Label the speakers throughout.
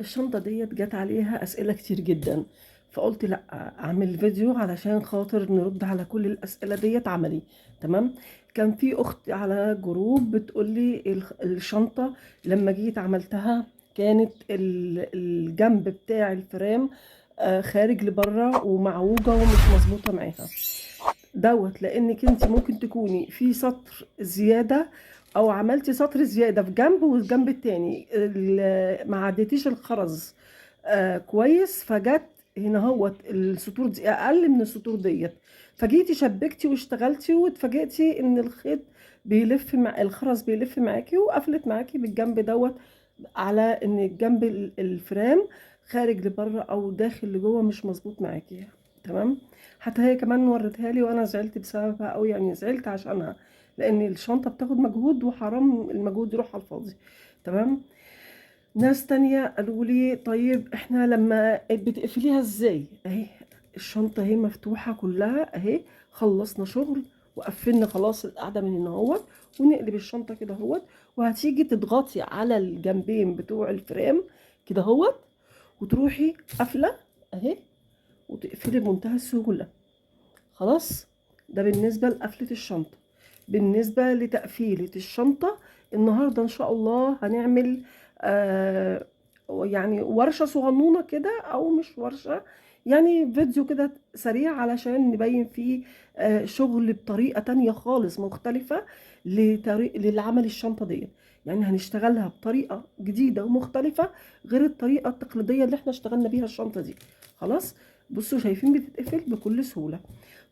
Speaker 1: الشنطة ديت جات عليها أسئلة كتير جدا، فقلت لأ، أعمل فيديو علشان خاطر نرد على كل الأسئلة ديت عملي. تمام. كان في أخت على جروب بتقولي الشنطة لما جيت عملتها كانت الجنب بتاع الفرام خارج لبره ومعوجة ومش مظبوطة معاها دوت، لانك انت ممكن تكوني في سطر زياده او عملتي سطر زياده في جنب والجنب التاني ما عديتيش الخرز كويس، فجت هنا هوت السطور دي اقل من السطور ديت، فجيتي شبكتي واشتغلتي واتفاجئتي ان الخيط بيلف مع الخرز بيلف معاكي وقفلت معاكي بالجنب دوت، على ان الجنب الفرام خارج لبره او داخل لجوه مش مظبوط معاكي. تمام. حتى هي كمان ورتها لي وانا زعلت بسببها، او يعني زعلت عشانها، لان الشنطه بتاخد مجهود وحرام المجهود يروح على الفاضي. تمام. ناس تانية قالوا لي طيب احنا لما بتقفليها ازاي؟ اهي الشنطه اهي مفتوحه كلها اهي، خلصنا شغل وقفلنا خلاص القعده من هنا اهوت، ونقلب الشنطه كده اهوت، وهتيجي تضغطي على الجنبين بتوع الفريم كده اهوت، وتروحي قافله اهي، وتقفلي بمنتهى السهوله. خلاص. ده بالنسبة لقفلة الشنطة. بالنسبة لتقفيلة الشنطة، النهاردة ان شاء الله هنعمل يعني ورشة صغنونة كده، او مش ورشة، يعني فيديو كده سريع علشان نبين فيه شغل بطريقة تانية خالص مختلفة للعمل الشنطة ديت. يعني هنشتغلها بطريقة جديدة ومختلفة غير الطريقة التقليدية اللي احنا اشتغلنا بيها الشنطة دي. خلاص. بصوا شايفين بتتقفل بكل سهولة.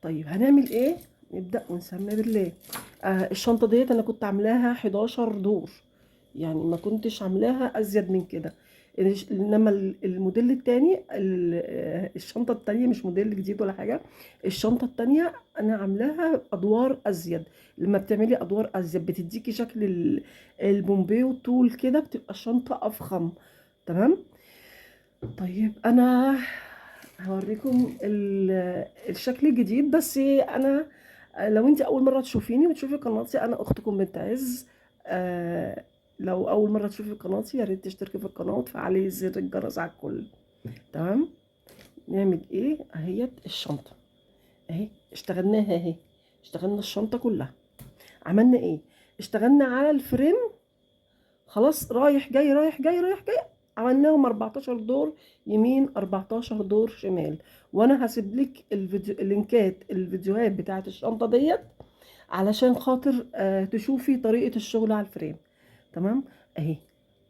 Speaker 1: طيب هنعمل ايه؟ نبدأ ونسمي بالله. الشنطة ديت انا كنت عاملاها 11 دور، يعني ما كنتش عاملاها ازيد من كده. انما الموديل التاني الشنطة التانية مش موديل جديد ولا حاجة. الشنطة التانية انا عاملاها ادوار ازيد. لما بتعملي ادوار ازيد بتديكي شكل البومبي والطول كده، بتبقى الشنطة افخم. تمام. طيب انا هوريكم الشكل الجديد، بس انا لو انت اول مره تشوفيني وتشوفي قناتي، انا اختكم بنت عز. لو اول مره تشوفي قناتي يا ريت تشتركي في القناه وتفعلي زر الجرس على الكل. تمام. نعمل ايه؟ اهيت الشنطه اهي، اشتغلناها اهي، اشتغلنا الشنطه كلها. عملنا ايه؟ اشتغلنا على الفريم خلاص، رايح جاي رايح جاي رايح جاي، عملناهم 14 دور يمين 14 دور شمال. وانا هسيب لك اللينكات الفيديوهات بتاعت الشنطه ديت علشان خاطر تشوفي طريقه الشغل على الفريم. تمام. اهي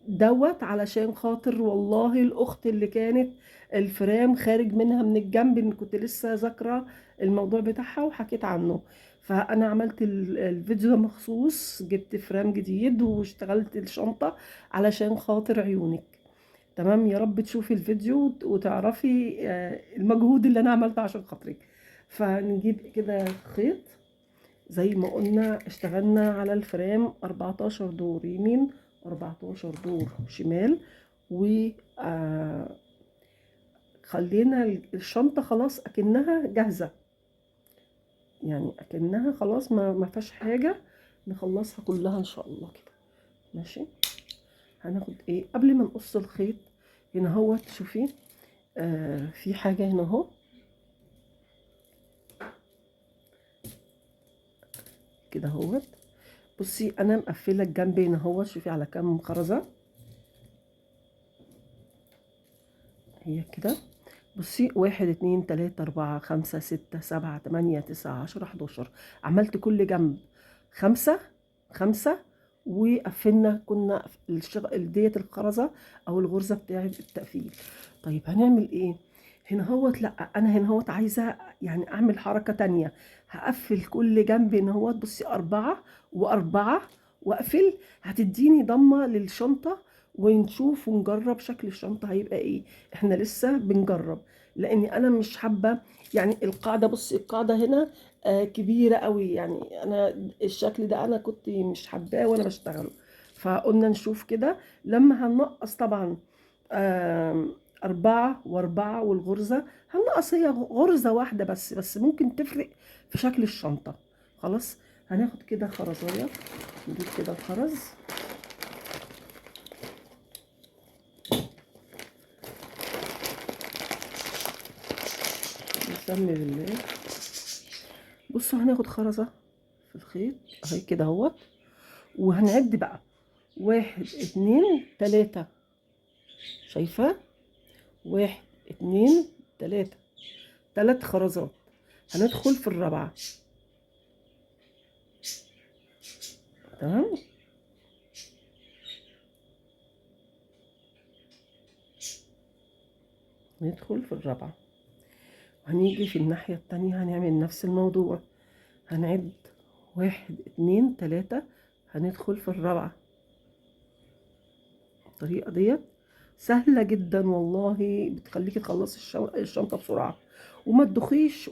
Speaker 1: دوت علشان خاطر والله الاخت اللي كانت الفرام خارج منها من الجنب، ان كنت لسه ذاكره الموضوع بتاعها وحكيت عنه. فانا عملت الفيديو ده مخصوص، جبت فرام جديد واشتغلت الشنطه علشان خاطر عيونك. تمام. يا رب تشوفي الفيديو وتعرفي المجهود اللي انا عملته عشان خاطرك. فنجيب كده خيط زي ما قلنا، اشتغلنا على الفريم 14 دور يمين 14 دور شمال، و خلينا الشنطة خلاص اكنها جاهزة، يعني اكنها خلاص ما فيهاش حاجة، نخلصها كلها ان شاء الله كده. ماشي. هناخد ايه قبل ما نقص الخيط؟ هنا هو تشوفي في حاجة هنا اهو كده اهوت. بصي انا مقفله الجنب هنا اهو، شوفي على كام خرزه هي كده. بصي 1 2 3 4 5 6 7 8 9 10 11، عملت كل جنب خمسة خمسة، وقفلنا كنا ديت الخرزة او الغرزة بتاعت التقفيل. طيب هنعمل ايه هنا هوت؟ لا انا هنا هوت عايزة يعني اعمل حركة تانية، هقفل كل جنب هنا هوت. بصي 4 و4 واقفل، هتديني ضمة للشنطة، ونشوف ونجرب شكل الشنطة هيبقى ايه. احنا لسه بنجرب، لاني انا مش حابه يعني القاعده. بص القاعده هنا كبيره قوي، يعني انا الشكل ده انا كنت مش حباه وانا بشتغله. فقلنا نشوف كده لما هننقص طبعا 4 و4 والغرزة هنقص هي غرزة واحدة بس ممكن تفرق في شكل الشنطة. خلاص. هناخد كده خرزاية، نجيب كده الخرز سمي بالله. بصوا هناخد خرزة في الخيط اهي كده اهوت، وهنعد بقى 1 2 3. شايفة؟ 1 2 3، 3 خرزات. هندخل في الرابعة. تمام. ندخل في الرابعة، هنيجي في الناحية التانية هنعمل نفس الموضوع. هنعد 1 2 3، هندخل في الرابعة. الطريقة ديت سهلة جدا والله، بتخليكي تخلصي الشنطة بسرعة، وما تدخيش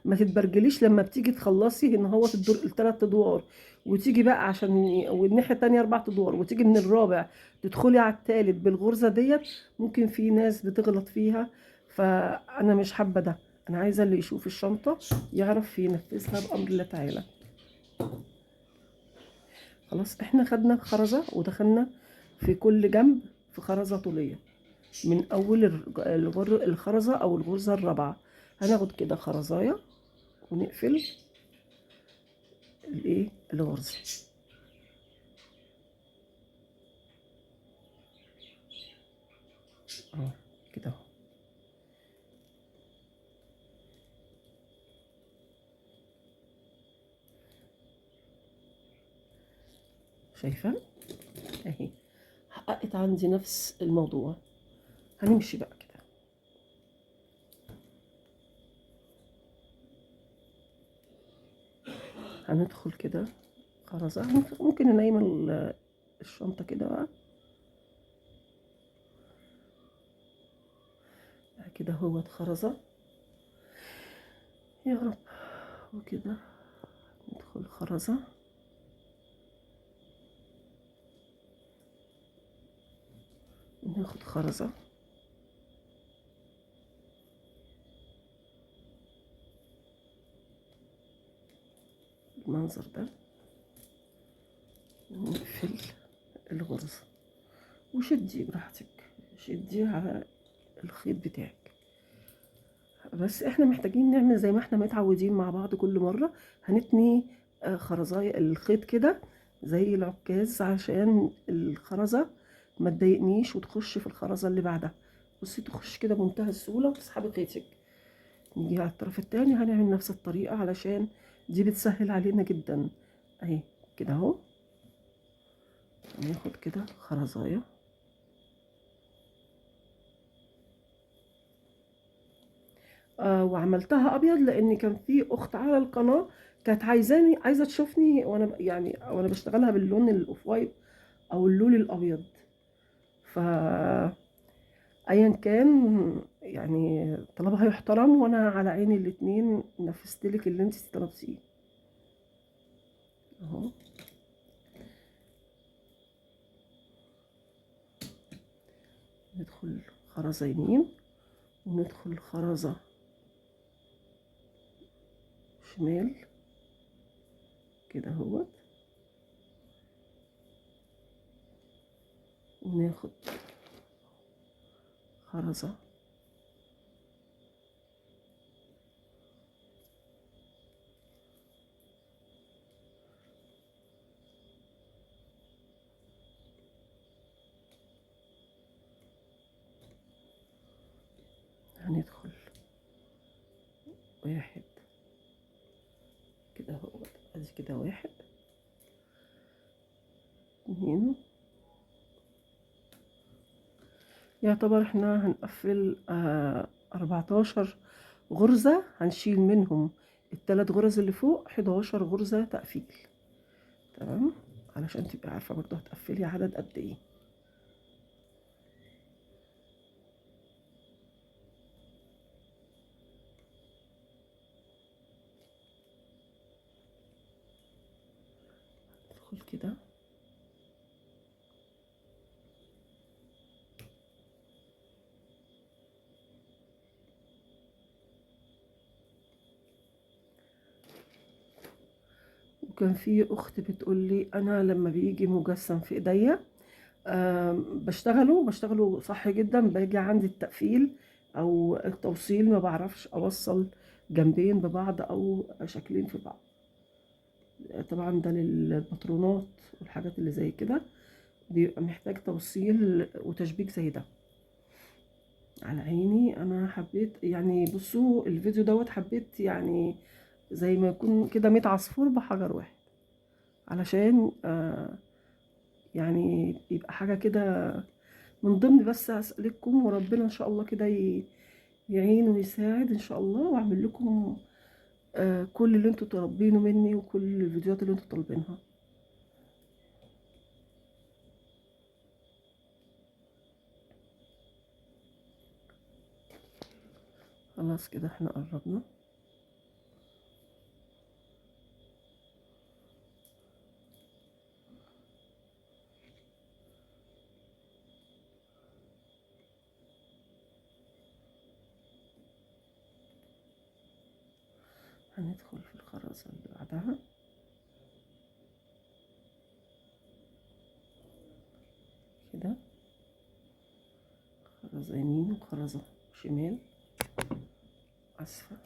Speaker 1: ما تتبرجليش لما بتيجي تخلصي ان هو الدور ال3 ادوار، وتيجي بقى عشان والناحية التانية 4 ادوار، وتيجي من الرابع تدخلي على التالت بالغرزة ديت. ممكن في ناس بتغلط فيها، فانا مش حابة ده. انا عايزة اللي يشوف الشنطة يعرف ينفذها بأمر الله تعالى. خلاص احنا خدنا خرزة ودخلنا في كل جنب في خرزة طولية من اول الخرزة او الغرزة الرابعة. هناخد كده خرزاية ونقفل الايه الغرزة اهو كده اهو. شايفة اهي، حققت عندي نفس الموضوع. هنمشي بقى كده. هندخل كده خرزة، ممكن ننيم الشنطة كده بقى كده هو خرزة يا رب. وكده ندخل خرزة وناخد خرزة بالمنظر ده، ونقفل الغرزة وشدي براحتك، شدي على الخيط بتاعك. بس احنا محتاجين نعمل زي ما احنا متعودين مع بعض كل مرة. هنتني خرزاية الخيط كده زي العكاز عشان الخرزة ما تضايقنيش وتخش في الخرزة اللي بعدها. بصي تخش كده بمنتهى السهولة وتسحبي خيطك. نيجي على الطرف التاني هنعمل نفس الطريقة علشان دي بتسهل علينا جدا اهي كده اهو. ناخد كده خرزاية وعملتها ابيض لان كان في اخت على القناه كانت عايزه تشوفني يعني وانا بشتغلها باللون الاوف وايت او اللون الابيض. ف ايا كان يعني طلبها يحترم، وانا على عيني الاتنين نفذتلك اللي انت طلبتيه اهو. ندخل خرزه يمين وندخل خرزه شمال كده اهوت، وناخد خرزه هندخل 1 كده اهوت. ادي كده 1 2. يعتبر احنا هنقفل 14 غرزة، هنشيل منهم ال3 غرز اللي فوق، 11 غرزة تقفيل. تمام، علشان تبقي عارفة برضو هتقفلي عدد قد ايه. ندخل كده وكان في اخت بتقول لي انا لما بيجي مجسم في ايديا بشتغله صح جدا، باجي عند التقفيل او التوصيل ما بعرفش اوصل جنبين ببعض او شكلين في بعض. طبعا ده للباترونات والحاجات اللي زي كده بيبقى محتاج توصيل وتشبيك زي ده. على عيني. انا حبيت يعني، بصوا الفيديو دوت حبيت يعني زي ما يكون كده 100 عصفور بحجر واحد، علشان يعني يبقى حاجة كده من ضمن بس أسئلتكم، وربنا إن شاء الله كده يعين ويساعد إن شاء الله، وأعمل لكم كل اللي انتوا طالبينه مني وكل الفيديوهات اللي انتوا طالبينها. خلاص كده احنا قربنا. هندخل في الخرزة اللي بعدها كده، خرزة يمين وخرزة شمال أسفل.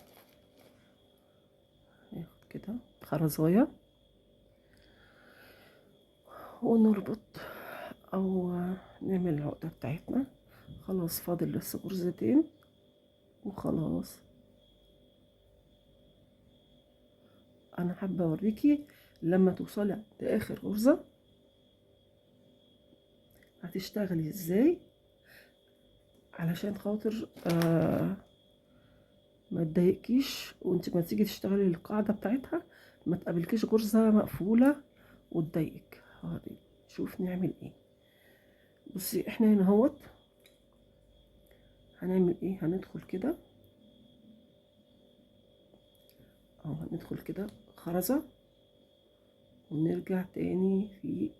Speaker 1: ناخد كده خرزاية ونربط أو نعمل العقدة بتاعتنا. خلاص فاضل لسه غرزتين وخلاص. أنا حابة أوريكي لما توصلي عند آخر غرزة هتشتغلي ازاي، علشان خاطر ما تضايقكيش وانت ما تيجي تشتغلي القاعدة بتاعتها ما تقابلكيش غرزة مقفولة وتضايقك. هوريك شوف نعمل ايه. بصي احنا هنا اهوت هنعمل ايه، هندخل كده اهو، هندخل كده خرزة ونرجع تاني في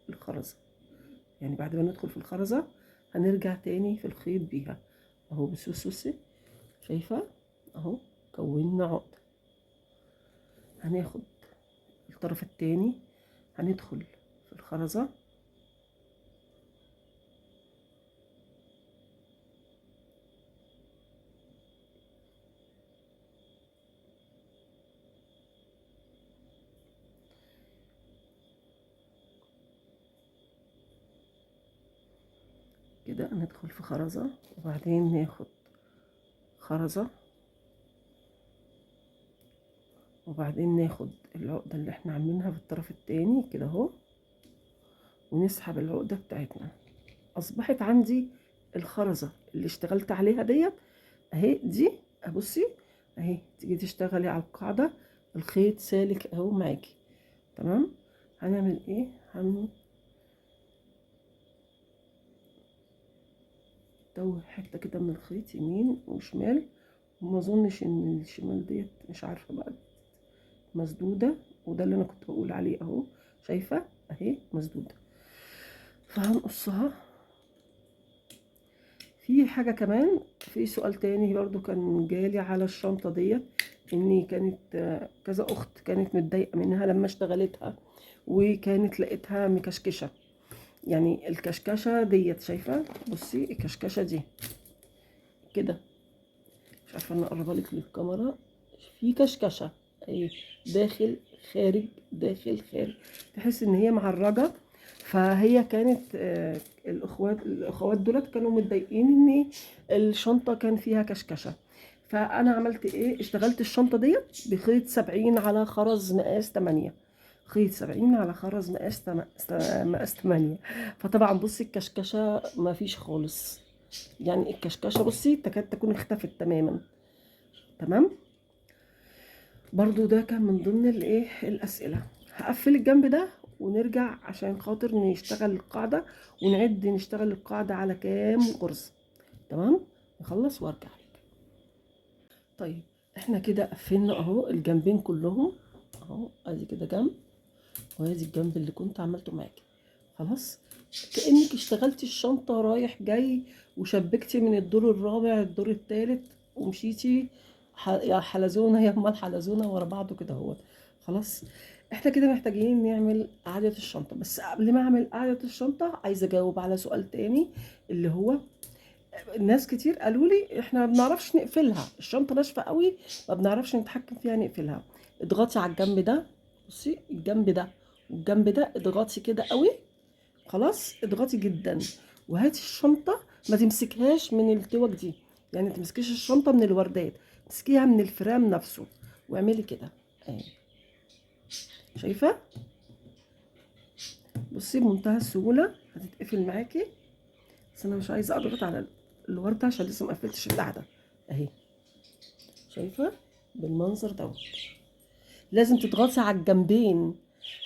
Speaker 1: الخرزة. يعني بعد ما ندخل في الخرزة هنرجع تاني في الخيط بيها اهو. بصي شايفة اهو كونا عقدة. هناخد الطرف التاني هندخل في الخرزة كده، ندخل في خرزة وبعدين ناخد خرزة وبعدين ناخد العقدة اللي احنا عاملينها في الطرف التاني كده اهو ونسحب العقدة بتاعتنا. اصبحت عندي الخرزة اللي اشتغلت عليها ديت اهي. دي ابصي اهي، تيجي تشتغلي على القاعدة الخيط سالك اهو معاكي. تمام. هنعمل ايه، هندوي حتة كده من الخيط يمين وشمال، وما اظنش ان الشمال ديت مش عارفة بقى مسدودة، وده اللي انا كنت بقول عليه اهو. شايفة اهي مسدودة، فهنقصها. في حاجة كمان، في سؤال تاني برضو كان جالي على الشنطة ديت، اني كانت كذا اخت كانت متضايقة منها لما اشتغلتها وكانت لقيتها مكشكشة. يعني الكشكشة ديت شايفة، بصي الكشكشة دي كده، مش عارفة انا اقربها لك للكاميرا، في كشكشة اهي، داخل خارج داخل خارج، تحس ان هي معرجة. فهي كانت الاخوات دولت كانوا متضايقين ان الشنطة كان فيها كشكشة. فانا عملت ايه، اشتغلت الشنطة ديت بخيط 70 على خرز مقاس 8، خيط 70 على خرز مقاس 8. فطبعا بصي الكشكشة ما فيش خالص، يعني الكشكشة بصي تكاد تكون اختفت تماما. تمام. برضو ده كان من ضمن الايه الاسئله. هقفل الجنب ده ونرجع عشان خاطر نشتغل القاعده ونعد نشتغل القاعده على كام غرزه. تمام. نخلص وارجع لك. طيب احنا كده قفلنا اهو الجنبين كلهم اهو، ادي كده جنب وادي الجنب اللي كنت عملته معاكي. خلاص كانك اشتغلتي الشنطه رايح جاي وشبكتي من الدور الرابع الدور الثالث ومشيتي يا حلزونه يا امال حلزونه ورا بعضه كده اهو. خلاص احنا كده محتاجين نعمل قاعده الشنطه. بس قبل ما اعمل قاعده الشنطه عايزه اجاوب على سؤال تاني اللي هو ناس كتير قالوا لي احنا ما بنعرفش نقفلها، الشنطه ناشفه قوي، ما بنعرفش نتحكم فيها نقفلها. اضغطي على الجنب ده، بصي الجنب ده والجنب ده، اضغطي كده قوي. خلاص اضغطي جدا، وهاتي الشنطه، ما تمسكهاش من التوك دي، يعني ما تمسكيش الشنطه من الوردات، تمسكيها من الفرام نفسه، واعملي كده اهي. شايفه؟ بصي بمنتهى السهوله هتتقفل معاكي. بس انا مش عايزه اضغط على الورده عشان لسه ما قفلتش القاعده اهي. شايفه؟ بالمنظر دوت. لازم تضغطي على الجنبين،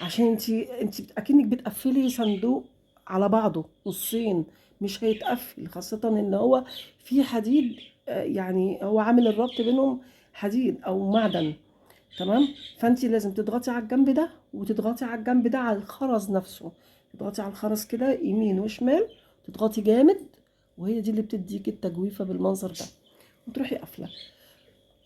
Speaker 1: عشان انت اكنك بتقفلي صندوق على بعضه نصين، مش هيتقفل، خاصه ان هو في حديد، يعني هو عامل الربط بينهم حديد او معدن. تمام. فانت لازم تضغطي على الجنب ده، وتضغطي على الجنب ده على الخرز نفسه، تضغطي على الخرز كده يمين وشمال، تضغطي جامد، وهي دي اللي بتديكي التجويفه بالمنظر ده، وتروحي قافله.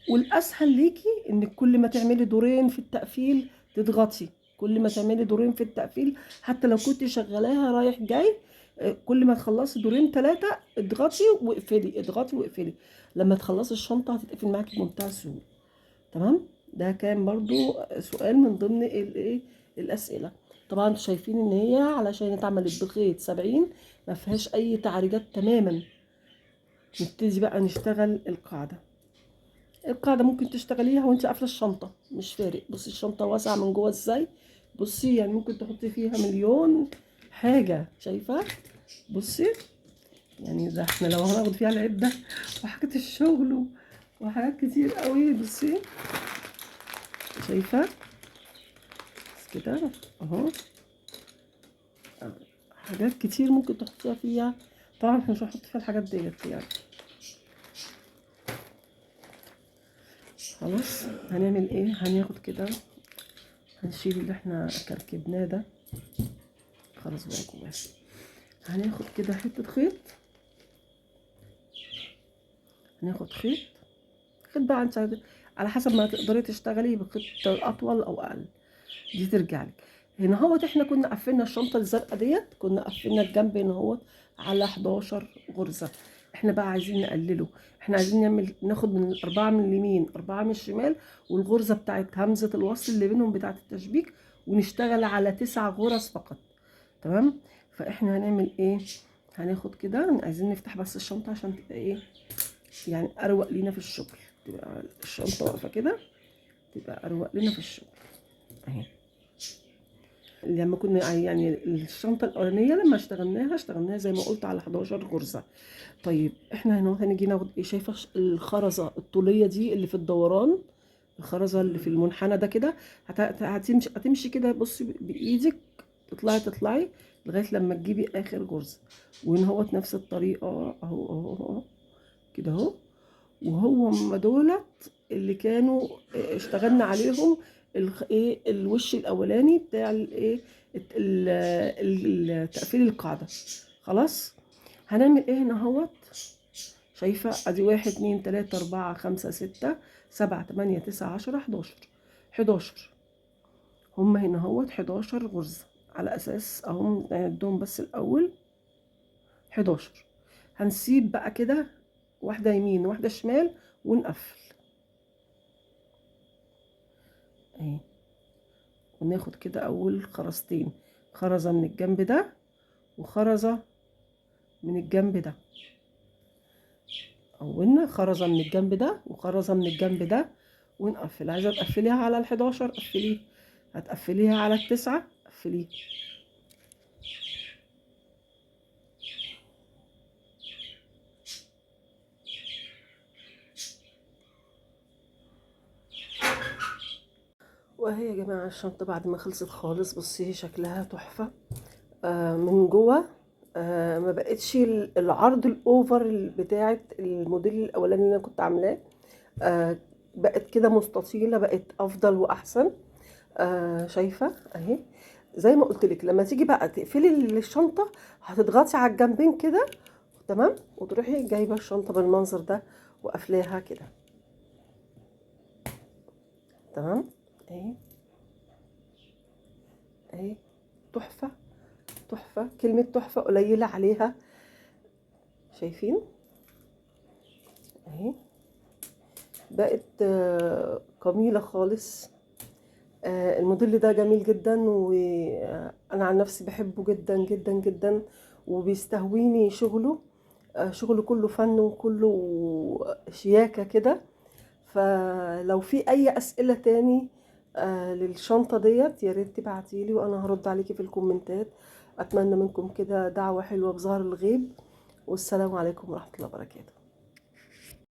Speaker 1: والاسهل ليكي انك كل ما تعملي دورين في التقفيل تضغطي، كل ما تعملي دورين في التقفيل، حتى لو كنت شغلاها رايح جاي، كل ما تخلصي دورين ثلاثه اضغطي واقفلي، اضغطي واقفلي، لما تخلصي الشنطه هتتقفل معاكي بمنتهى السهوله. تمام. ده كان برضو سؤال من ضمن الايه الاسئله. طبعا انتوا شايفين ان هي علشان اتعملت بخيط 70 ما فيهاش اي تعريجات تماما. نبتدي بقى نشتغل القاعده. القاعدة ممكن تشتغليها وانت قافلة الشنطة، مش فارق. بصي الشنطة واسعة من جوه ازاي، بصي يعني ممكن تحطي فيها مليون حاجة. شايفة؟ بصي يعني ده احنا لو هناخد فيها العدة وحاجة الشغل وحاجات كتير قوي. بصي شايفة؟ بس كده اهو، حاجات كتير ممكن تحطيها فيها. طبعا احنا مش هنحط فيها الحاجات ديت يعني. خلاص هنعمل ايه؟ هناخد كده، هنشيل اللي احنا كركبناه ده، خلاص بقى جواه. هناخد كده حتة خيط، هناخد خيط، خيط بقى انت على حسب ما تقدري تشتغلي بخيط اطول او اقل، دي ترجع لك. هنا اهوت احنا كنا قفلنا الشنطه الزرقاء ديت، كنا قفلنا الجنب هنا اهوت على 11 غرزه. احنا بقى عايزين نقلله، احنا عايزين ناخد من 4 من اليمين 4 من الشمال، والغرزه بتاعت همزه الوصل اللي بينهم بتاعت التشبيك، ونشتغل على 9 غرز فقط. تمام. فاحنا هنعمل ايه؟ هناخد كده، عايزين نفتح بس الشنطه عشان تبقى ايه يعني اروق لينا في الشغل، تبقى الشنطه واقفه كده، تبقى اروق لنا في الشغل اهي. لما كنا يعني الشنطه الاولانيه لما اشتغلناها زي ما قلت على 11 غرزه. طيب احنا هنا هنيجي ناخد ايه؟ شايفه الخرزه الطوليه دي اللي في الدوران، الخرزه اللي في المنحنى ده كده، هتمشي كده، بصي بايدك تطلعي لغايه لما تجيبي اخر غرزه، وهنا هو نفس الطريقه اهو كده اهو. وهو هم دولت اللي كانوا اشتغلنا عليهم ايه الوش الاولاني بتاع الايه تقفيل القاعده. خلاص هنعمل ايه هنا اهوت؟ شايفه ادي 1 2 3 4 5 6 7 8 9 10 11 11. هم هنا اهوت 11 غرزه، على اساس اهم نعدهم بس الاول 11. هنسيب بقى كده واحده يمين واحده شمال ونقفل اهي، وناخد كده اول خرزتين، خرزه من الجنب ده وخرزه من الجنب ده، اولنا خرزه من الجنب ده وخرزه من الجنب ده، ونقفل. عايزه تقفليها على ال11 قفليه، هتقفليها على ال9 قفليه. وهي يا جماعه الشنطه بعد ما خلصت خالص، بصي شكلها تحفه من جوه. ما بقتش العرض الاوفر بتاعه الموديل الاولاني اللي انا كنت عاملاه، بقت كده مستطيله، بقت افضل واحسن. شايفه اهي. زي ما قلت لك لما تيجي بقى تقفلي الشنطه هتضغطي على الجنبين كده، تمام، وتروحي جايبه الشنطه بالمنظر ده وقافلاها كده. تمام اهي اهي. تحفه تحفه، كلمه تحفه قليله عليها. شايفين؟ اهي بقت جميلة خالص. الموديل ده جميل جدا، وانا عن نفسي بحبه جدا جدا جدا، وبيستهويني شغله. شغله كله فن وكله شياكة كده. فلو في اي اسئلة تاني للشنطة ديت، يا ريت تبعتيلي وانا هرد عليكي في الكومنتات. اتمنى منكم كده دعوة حلوة بظهر الغيب، والسلام عليكم ورحمة الله وبركاته.